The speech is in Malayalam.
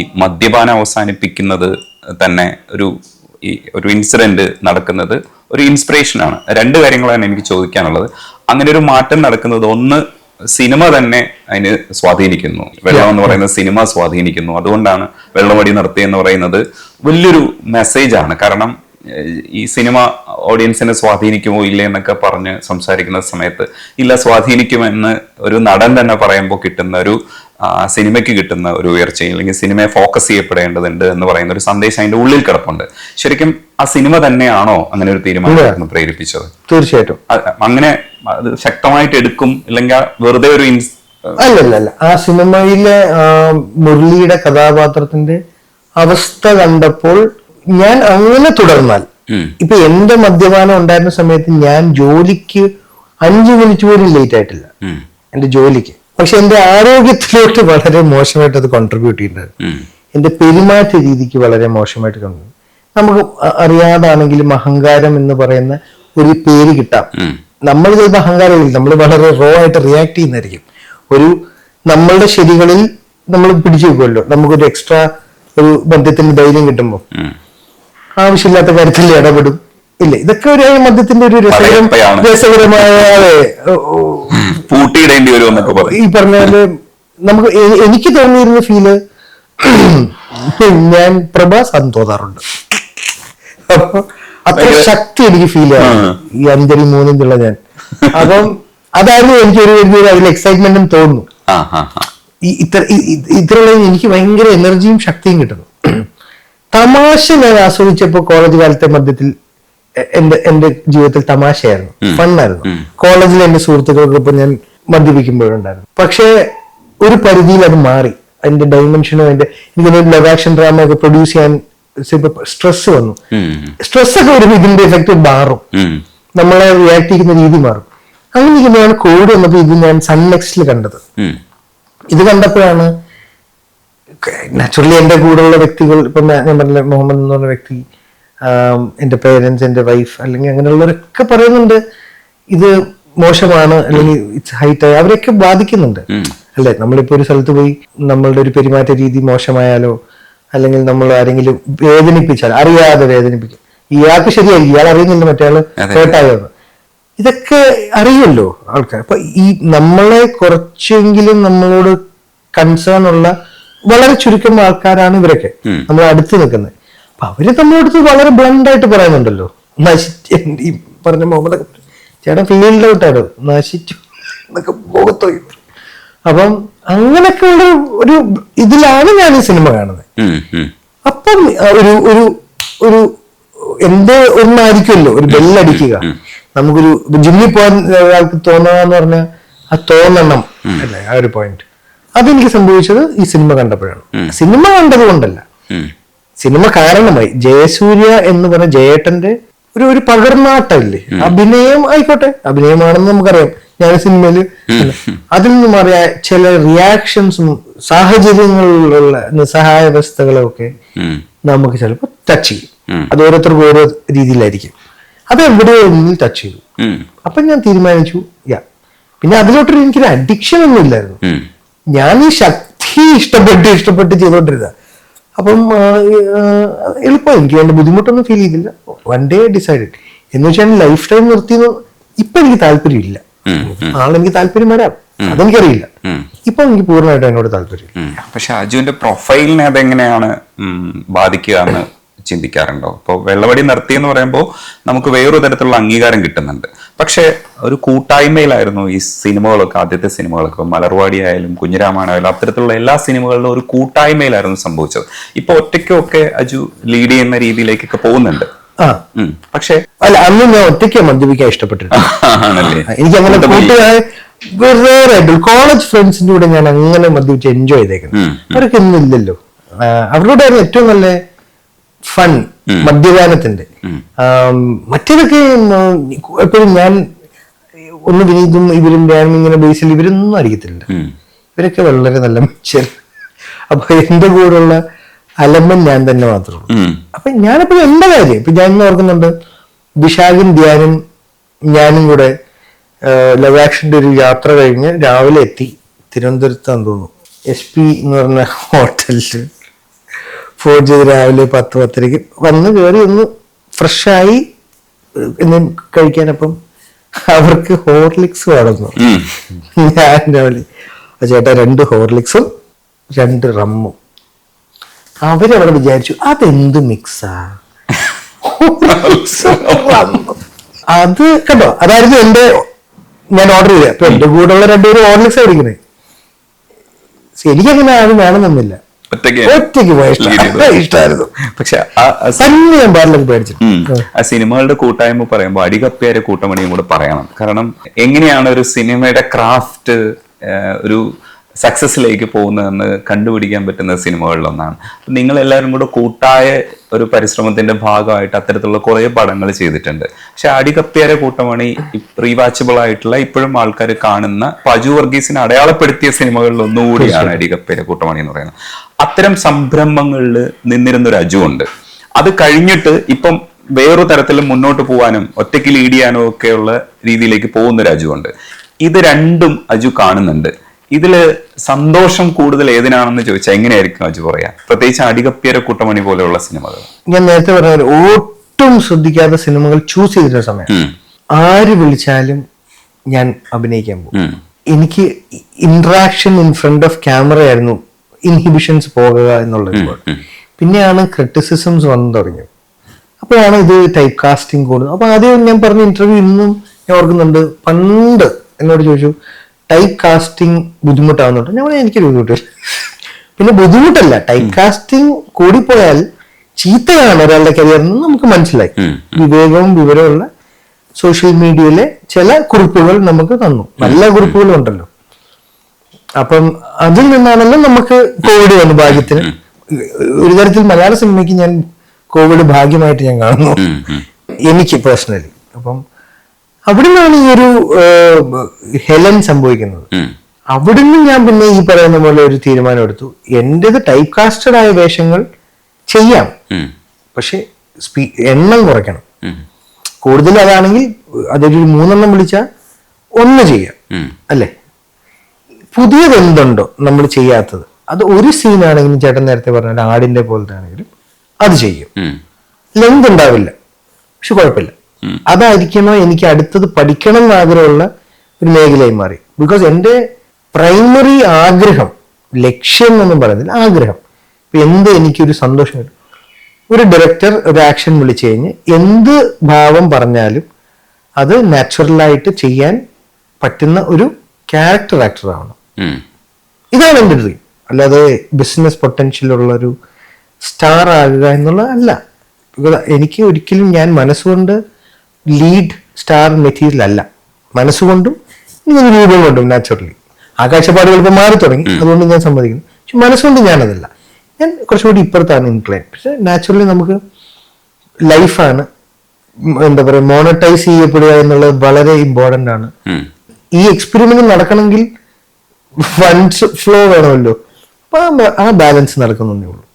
ഈ മദ്യപാനം അവസാനിപ്പിക്കുന്നത് തന്നെ ഒരു ഇൻസിഡന്റ് നടക്കുന്നത് ഒരു ഇൻസ്പിറേഷനാണ്. രണ്ട് കാര്യങ്ങളാണ് എനിക്ക് ചോദിക്കാനുള്ളത്. അങ്ങനെ ഒരു മാറ്റം നടക്കുന്നത്, ഒന്ന് സിനിമ തന്നെ അതിന് സ്വാധീനിക്കുന്നു, വെള്ളം എന്ന് പറയുന്നത് സിനിമ സ്വാധീനിക്കുന്നു. അതുകൊണ്ടാണ് വെള്ളമടി നിർത്തി എന്ന് പറയുന്നത് വലിയൊരു മെസ്സേജാണ്. കാരണം ഈ സിനിമ ഓഡിയൻസിനെ സ്വാധീനിക്കുമോ ഇല്ലേ എന്നൊക്കെ പറഞ്ഞ് സംസാരിക്കുന്ന സമയത്ത് ഇല്ല, സ്വാധീനിക്കുമെന്ന് ഒരു നടൻ തന്നെ പറയുമ്പോൾ കിട്ടുന്ന ഒരു സിനിമയ്ക്ക് കിട്ടുന്ന ഒരു ഉയർച്ചയും, അല്ലെങ്കിൽ സിനിമയെ ഫോക്കസ് ചെയ്യപ്പെടേണ്ടതുണ്ട് എന്ന് പറയുന്ന ഒരു സന്ദേശം അതിന്റെ ഉള്ളിൽ കിടപ്പുണ്ട്. ശരിക്കും ആ സിനിമ തന്നെയാണോ അങ്ങനെ ഒരു തീരുമാനം പ്രേരിപ്പിച്ചത്? തീർച്ചയായിട്ടും അങ്ങനെ ശക്തമായിട്ട് എടുക്കും, ഇല്ലെങ്കിൽ വെറുതെ ഒരു അല്ലല്ല. ആ സിനിമയിലെ മുരളിയുടെ കഥാപാത്രത്തിന്റെ അവസ്ഥ കണ്ടപ്പോൾ ഞാൻ അങ്ങനെ തുടർന്നാൽ, ഇപ്പൊ എന്റെ മദ്യപാനം ഉണ്ടായിരുന്ന സമയത്ത് ഞാൻ ജോലിക്ക് 5 മിനിറ്റ് പോലും ലേറ്റ് ആയിട്ടില്ല എന്റെ ജോലിക്ക്. പക്ഷെ എന്റെ ആരോഗ്യത്തിലോട്ട് വളരെ മോശമായിട്ട് അത് കോൺട്രിബ്യൂട്ട് ചെയ്യുന്നുണ്ട്. എന്റെ പെരുമാറ്റ രീതിക്ക് വളരെ മോശമായിട്ട് കണ്ടു. നമുക്ക് അറിയാതാണെങ്കിലും അഹങ്കാരം എന്ന് പറയുന്ന ഒരു പേര് കിട്ടാം. നമ്മൾ ചിലപ്പോൾ അഹങ്കാരമില്ല, നമ്മൾ വളരെ റോ ആയിട്ട് റിയാക്ട് ചെയ്യുന്നതായിരിക്കും. നമ്മളുടെ ശരികളിൽ നമ്മൾ പിടിച്ചു വെക്കുമല്ലോ, നമുക്കൊരു എക്സ്ട്രാ ഒരു ബന്ധത്തിന് ധൈര്യം കിട്ടുമ്പോൾ ആവശ്യമില്ലാത്ത കാര്യത്തിൽ ഇടപെടും. ഇല്ല, ഇതൊക്കെ ഒരു മദ്യത്തിന്റെ ഒരു രസകരമായ ഈ പറഞ്ഞാല് നമുക്ക് എനിക്ക് തോന്നിയിരുന്ന ഫീല് ഞാൻ പ്രഭാസാന്ന് തോന്നാറുണ്ട്. അപ്പൊ അത്ര ശക്തി എനിക്ക് ഫീൽ ആണ് ഈ 5-3 ഞാൻ. അപ്പം അതായിരുന്നു എനിക്ക് അതിൽ എക്സൈറ്റ്മെന്റും തോന്നുന്നു. ഇത്രയുള്ള എനിക്ക് ഭയങ്കര എനർജിയും ശക്തിയും കിട്ടുന്നു. തമാശ ഞാൻ ആസ്വദിച്ചപ്പോ കോളേജ് കാലത്തെ മദ്യത്തിൽ എന്റെ ജീവിതത്തിൽ തമാശയായിരുന്നു, ഫണ്ണായിരുന്നു. കോളേജിൽ എന്റെ സുഹൃത്തുക്കൾക്കൊപ്പം ഞാൻ മദ്യപിക്കുമ്പോഴുണ്ടായിരുന്നു. പക്ഷെ ഒരു പരിധിയിൽ അത് മാറി. അതിന്റെ ഡൈമെൻഷനും എനിക്ക് ലവ് ആക്ഷൻ ഡ്രാമ ഒക്കെ പ്രൊഡ്യൂസ് ചെയ്യാൻ സ്ട്രെസ് വന്നു. സ്ട്രെസ് ഒക്കെ വരുമ്പോൾ ഇതിന്റെ എഫക്ട് മാറും, നമ്മളെ റിയാക്ട് ചെയ്യുന്ന രീതി മാറും. അങ്ങനെ ഇരിക്കുമ്പോഴാണ് കോവിഡ് വന്നപ്പോൾ ഇത് ഞാൻ സൺ നെക്സ്റ്റിൽ കണ്ടത്. ഇത് കണ്ടപ്പോഴാണ് നാച്ചുറലി എന്റെ കൂടെയുള്ള വ്യക്തികൾ, ഇപ്പൊ ഞാൻ പറഞ്ഞ മുഹമ്മദ് എന്ന് പറഞ്ഞ വ്യക്തി, എന്റെ പേരൻസ്, എന്റെ വൈഫ്, അല്ലെങ്കിൽ അങ്ങനെയുള്ളവരൊക്കെ പറയുന്നുണ്ട് ഇത് മോശമാണ്, അല്ലെങ്കിൽ ഇറ്റ്സ് ഹൈറ്റ്, അവരൊക്കെ ബാധിക്കുന്നുണ്ട്. അല്ലെ, നമ്മളിപ്പോ ഒരു സ്ഥലത്ത് പോയി നമ്മളുടെ ഒരു പെരുമാറ്റ രീതി മോശമായാലോ, അല്ലെങ്കിൽ നമ്മൾ ആരെങ്കിലും വേദനിപ്പിച്ചാൽ, അറിയാതെ വേദനിപ്പിക്കും, ഇയാൾക്ക് ശരിയായിരിക്കും, ഇയാൾ അറിയുന്നില്ല മറ്റേയാള് ഹേർട്ടായെന്ന്, ഇതൊക്കെ അറിയുമല്ലോ ആൾക്കാർ. അപ്പൊ ഈ നമ്മളെ കുറച്ചെങ്കിലും നമ്മളോട് കൺസേൺ ഉള്ള വളരെ ചുരുക്കം ആൾക്കാരാണ് ഇവരൊക്കെ, നമ്മൾ അടുത്ത് നിൽക്കുന്നത്. അപ്പൊ അവര് നമ്മളടുത്ത് വളരെ ബ്ലണ്ടായിട്ട് പറയുന്നുണ്ടല്ലോ, ഈ പറഞ്ഞ മുഹമ്മദ് ചേട്ടൻ ഫീൽഡ് ഔട്ടാണ്, നശിച്ചു എന്നൊക്കെ മുഖത്തോ. അപ്പം അങ്ങനൊക്കെ ഉള്ള ഒരു ഇതിലാണ് ഞാൻ ഈ സിനിമ കാണുന്നത്. അപ്പം ഒരു എന്തോ ഒന്നായിരിക്കുമല്ലോ, ഒരു ബെല്ലടിക്കുക. നമുക്കൊരു ജിമ്മിൽ പോകാൻ ഒരാൾക്ക് തോന്നാന്ന് പറഞ്ഞാൽ ആ തോന്നണം അല്ലേ, ആ ഒരു പോയിന്റ്. അതെനിക്ക് സംഭവിച്ചത് ഈ സിനിമ കണ്ടപ്പോഴാണ്. സിനിമ കണ്ടത് കൊണ്ടല്ല, സിനിമ കാരണമായി. ജയസൂര്യ എന്ന് പറഞ്ഞ ജയേട്ടന്റെ ഒരു പകർന്നാട്ടമില്ലേ, അഭിനയം ആയിക്കോട്ടെ, അഭിനയമാണെന്ന് നമുക്കറിയാം. ഞാൻ സിനിമയില് അതിൽ നിന്നും അറിയാ ചില റിയാക്ഷൻസും സാഹചര്യങ്ങളിലുള്ള നിസ്സഹായാവസ്ഥകളൊക്കെ നമുക്ക് ചിലപ്പോൾ ടച്ച് ചെയ്യും. അത് ഓരോരുത്തർക്കും ഓരോ രീതിയിലായിരിക്കും. അത് എവിടെയോ ഒന്നിൽ ടച്ച് ചെയ്തു. അപ്പൊ ഞാൻ തീരുമാനിച്ചു, പിന്നെ അതിലോട്ടൊരു എനിക്കൊരു അഡിക്ഷൻ ഒന്നും ഇല്ലായിരുന്നു. ഞാൻ ഈ ശക്തി ഇഷ്ടപ്പെട്ട് ചെയ്തോണ്ടിരുന്ന. അപ്പം എളുപ്പം, എനിക്ക് വേണ്ട ബുദ്ധിമുട്ടൊന്നും ഫീൽ ചെയ്തില്ല. വൺ ഡേ ഡിസൈഡഡ് എന്ന് വെച്ചാൽ ലൈഫ് ടൈം നിർത്തിയെന്ന് ഇപ്പൊ എനിക്ക് താല്പര്യമില്ല. എനിക്ക് താല്പര്യം വരാം, അതെനിക്കറിയില്ല. ഇപ്പൊ എനിക്ക് പൂർണ്ണമായിട്ട് എന്നോട് താല്പര്യമില്ല. പക്ഷെ അജുവിന്റെ പ്രൊഫൈലിനെ അതെങ്ങനെയാണ് ബാധിക്കുക എന്ന് ചിന്തിക്കാറുണ്ടോ? ഇപ്പോൾ വെള്ളവടി നിർത്തി എന്ന് പറയുമ്പോൾ നമുക്ക് വേറൊരു തരത്തിലുള്ള അംഗീകാരം കിട്ടുന്നുണ്ട്. പക്ഷെ ഒരു കൂട്ടായ്മയിലായിരുന്നു ഈ സിനിമകളൊക്കെ, ആദ്യത്തെ സിനിമകളൊക്കെ, മലർവാടി ആയാലും കുഞ്ഞിരാമായണമായാലും അത്തരത്തിലുള്ള എല്ലാ സിനിമകളിലും ഒരു കൂട്ടായ്മയിലായിരുന്നു സംഭവിച്ചത്. ഇപ്പൊ ഒറ്റയ്ക്കൊക്കെ അജു ലീഡ് ചെയ്യുന്ന രീതിയിലേക്കൊക്കെ പോകുന്നുണ്ട്. പക്ഷെ അല്ല, അന്ന് ഞാൻ ഒറ്റയ്ക്ക് മദ്യപിക്കാൻ ഇഷ്ടപ്പെട്ടിട്ടുണ്ട്. എനിക്ക് അങ്ങനെ കോളേജ് ഫ്രണ്ട്സിന്റെ കൂടെ ഞാൻ അങ്ങനെ മദ്യപിച്ച് എൻജോയ് ചെയ്തേക്കുന്നു. അവരൊക്കെ ഒന്നും ഇല്ലല്ലോ. അവരുടെ ഏറ്റവും നല്ല ഫൺ മദ്യപാനത്തിന്റെ. മറ്റേതൊക്കെ എപ്പോഴും ഞാൻ ഒന്ന് വിനീതും ഇവരും ഞാനും ഇങ്ങനെ ബേസിൽ ഇവരൊന്നും അറിയത്തില്ല. ഇവരൊക്കെ വളരെ നല്ല മനുഷ്യർ. അപ്പൊ എന്റെ കൂടെയുള്ള അലമ്പൻ ഞാൻ തന്നെ മാത്രമുള്ളൂ. അപ്പൊ ഞാനിപ്പോഴും എന്റെ കാര്യം ഇപ്പൊ ഞാൻ ഓർക്കുന്നുണ്ട്, വിശാഖും ധ്യാനും ഞാനും കൂടെ ലവ് ആക്ഷന്റെ ഒരു യാത്ര കഴിഞ്ഞ് രാവിലെ എത്തി തിരുവനന്തപുരത്താന്ന് തോന്നുന്നു, SP എന്ന് പറഞ്ഞ ഹോട്ടലില് ഫോൺ ചെയ്ത് രാവിലെ 10-10:30 വന്ന് കയറി ഒന്ന് ഫ്രഷായി എന്തെങ്കിലും കഴിക്കാനപ്പം അവർക്ക് ഹോർലിക്സ് വേണമെന്നു. ഞാൻ രാവിലെ ചേട്ടാ 2 ഹോർലിക്സും 2 റമ്മും. അവരവിടെ വിചാരിച്ചു അതെന്ത് മിക്സാ, അത് കണ്ടോ, അതായിരുന്നു ഞാൻ ഓർഡർ ചെയ്തത്. അപ്പൊ എന്റെ കൂടെ ഉള്ള 2 പേര് ഹോർലിക്സ് കഴിക്കുന്നത്. എനിക്കങ്ങനെ ആരും വേണമെന്നില്ല, ഒറ്റയ്ക്ക് പോയ ഇഷ്ടമായിരുന്നു. പക്ഷെ ഞാൻ പാർലർ പേടിച്ചിട്ട് ആ സിനിമകളുടെ കൂട്ടായ്മ പറയുമ്പോൾ അടികപ്പേരെ കൂട്ടമണിയും കൂടെ പറയണം. കാരണം എങ്ങനെയാണ് ഒരു സിനിമയുടെ ക്രാഫ്റ്റ് ഒരു സക്സസിലേക്ക് പോകുന്നതെന്ന് കണ്ടുപിടിക്കാൻ പറ്റുന്ന സിനിമകളിലൊന്നാണ്. നിങ്ങൾ എല്ലാവരും കൂടെ കൂട്ടായ ഒരു പരിശ്രമത്തിന്റെ ഭാഗമായിട്ട് അത്തരത്തിലുള്ള കുറെ പടങ്ങൾ ചെയ്തിട്ടുണ്ട്. പക്ഷെ അടികപ്പേരെ കൂട്ടമണി റീവാച്ചബിൾ ആയിട്ടുള്ള ഇപ്പോഴും ആൾക്കാർ കാണുന്ന പജു വർഗീസിനെ അടയാളപ്പെടുത്തിയ സിനിമകളിൽ ഒന്നുകൂടിയാണ് അടികപ്പേരെ കൂട്ടമണി എന്ന് പറയുന്നത്. അത്തരം സംരംഭങ്ങളിൽ നിന്നിരുന്നൊരു അജു ഉണ്ട്. അത് കഴിഞ്ഞിട്ട് ഇപ്പം വേറൊരു തരത്തിൽ മുന്നോട്ട് പോകാനും ഒറ്റയ്ക്ക് ലീഡ് ചെയ്യാനും ഒക്കെയുള്ള രീതിയിലേക്ക് പോകുന്ന ഒരു അജു ഉണ്ട്. ഇത് രണ്ടും അജു കാണുന്നുണ്ട്. ഇതില് സന്തോഷം കൂടുതൽ ഏതിനാണെന്ന് ചോദിച്ചാൽ എങ്ങനെയായിരിക്കും അജു പറയാ? പ്രത്യേകിച്ച് അടികപ്പേരെ കൂട്ടമണി പോലെയുള്ള സിനിമകൾ. ഞാൻ നേരത്തെ പറഞ്ഞ ഒട്ടും ശ്രദ്ധിക്കാത്ത സിനിമകൾ ചൂസ് ചെയ്തിട്ടുള്ള സമയം ആര് വിളിച്ചാലും ഞാൻ അഭിനയിക്കാൻ പോകും. എനിക്ക് interaction in front of camera ആയിരുന്നു ഇൻഹിബിഷൻസ് പോകുക എന്നുള്ളത്. പിന്നെയാണ് ക്രിറ്റിസിസംസ് വന്നു തുടങ്ങിയത്. അപ്പോഴാണ് ഇത് ടൈപ്പ് കാസ്റ്റിംഗ് കൂടുന്നത്. അപ്പൊ ആദ്യം ഞാൻ പറഞ്ഞ ഇന്റർവ്യൂ ഇന്നും ഞാൻ ഓർക്കുന്നുണ്ട്. പണ്ട് എന്നോട് ചോദിച്ചു ടൈപ്പ് കാസ്റ്റിംഗ് ബുദ്ധിമുട്ടാവുന്നുണ്ട്. ഞാൻ എനിക്കൊരു ബുദ്ധിമുട്ടില്ല. പിന്നെ ബുദ്ധിമുട്ടല്ല, ടൈപ്പ് കാസ്റ്റിംഗ് കൂടിപ്പോയാൽ ചീത്തയാണ് ഒരാളുടെ കരിയറിന് നമുക്ക് മനസ്സിലായി. വിവേകവും വിവരമുള്ള സോഷ്യൽ മീഡിയയിലെ ചില കുറിപ്പുകൾ നമുക്ക് തന്നു, നല്ല കുറിപ്പുകളും ഉണ്ടല്ലോ. അപ്പം അതിൽ നിന്നാണല്ലോ നമുക്ക് കോവിഡ് വന്നു. ഭാഗ്യത്തിന് ഒരു തരത്തിൽ മലയാള സിനിമയ്ക്ക് ഞാൻ കോവിഡ് ഭാഗ്യമായിട്ട് ഞാൻ കാണുന്നു, എനിക്ക് പേഴ്സണലി. അപ്പം അവിടെ നിന്നാണ് ഈ ഒരു ഹെലൻ സംഭവിക്കുന്നത്. അവിടുന്ന് ഞാൻ പിന്നെ ഈ പറയുന്ന പോലെ ഒരു തീരുമാനം എടുത്തു. എന്റേത് ടൈപ്പ് കാസ്റ്റഡ് ആയ വേഷങ്ങൾ ചെയ്യാം, പക്ഷെ എണ്ണം കുറയ്ക്കണം. കൂടുതൽ അതാണെങ്കിൽ അതൊരു 3 വിളിച്ചാൽ 1 ചെയ്യാം, അല്ലേ? പുതിയത് എന്തുണ്ടോ നമ്മൾ ചെയ്യാത്തത്, അത് ഒരു സീനാണെങ്കിലും ചേട്ടൻ നേരത്തെ പറഞ്ഞ ആടിന്റെ പോലത്തെ ആണെങ്കിലും അത് ചെയ്യും. ലെങ്ത് ഉണ്ടാവില്ല, പക്ഷെ കുഴപ്പമില്ല. അതായിരിക്കണോ എനിക്ക് അടുത്തത് പഠിക്കണം എന്ന് ആഗ്രഹമുള്ള ഒരു മേഖലയായി മാറി. ബിക്കോസ് എൻ്റെ പ്രൈമറി ആഗ്രഹം, ലക്ഷ്യം എന്നും പറയുന്നില്ല, ആഗ്രഹം. ഇപ്പൊ എന്ത് എനിക്കൊരു സന്തോഷം കിട്ടും, ഒരു ഡയറക്ടർ ഒരു ആക്ഷൻ വിളിച്ചു കഴിഞ്ഞ് എന്ത് ഭാവം പറഞ്ഞാലും അത് നാച്ചുറലായിട്ട് ചെയ്യാൻ പറ്റുന്ന ഒരു ക്യാരക്ടർ ആക്ടർ ആവണം. ഇതാണ് എൻ്റെ ഡ്രീം. അല്ലാതെ ബിസിനസ് പൊട്ടൻഷ്യൽ ഉള്ള ഒരു സ്റ്റാർ ആകുക എന്നുള്ളതല്ല. എനിക്ക് ഒരിക്കലും ഞാൻ മനസ്സുകൊണ്ട് ലീഡ് സ്റ്റാർ മെറ്റീരിയൽ അല്ല. മനസ്സുകൊണ്ടും ഇങ്ങനെ രൂപം കൊണ്ടും നാച്ചുറലി ആ കാഴ്ചപ്പാടുകൾ ഇപ്പം മാറി തുടങ്ങി, അതുകൊണ്ട് ഞാൻ സമ്മതിക്കുന്നു. പക്ഷെ മനസ്സുകൊണ്ട് ഞാനതല്ല, ഞാൻ കുറച്ചുകൂടി ഇപ്പുറത്താണ് ഇൻക്ലൈൻ. പക്ഷെ നാച്ചുറലി നമുക്ക് ലൈഫാണ്, എന്താ പറയുക, മോണറ്റൈസ് ചെയ്യപ്പെടുക എന്നുള്ളത് വളരെ ഇമ്പോർട്ടൻ്റ് ആണ്. ഈ എക്സ്പെരിമെന്റ് നടക്കണമെങ്കിൽ ഫണ്ട്സ് ഫ്ലോ വേണമല്ലോ. അപ്പൊ ആ ബാലൻസ് നടക്കുന്നേ ഉള്ളൂ.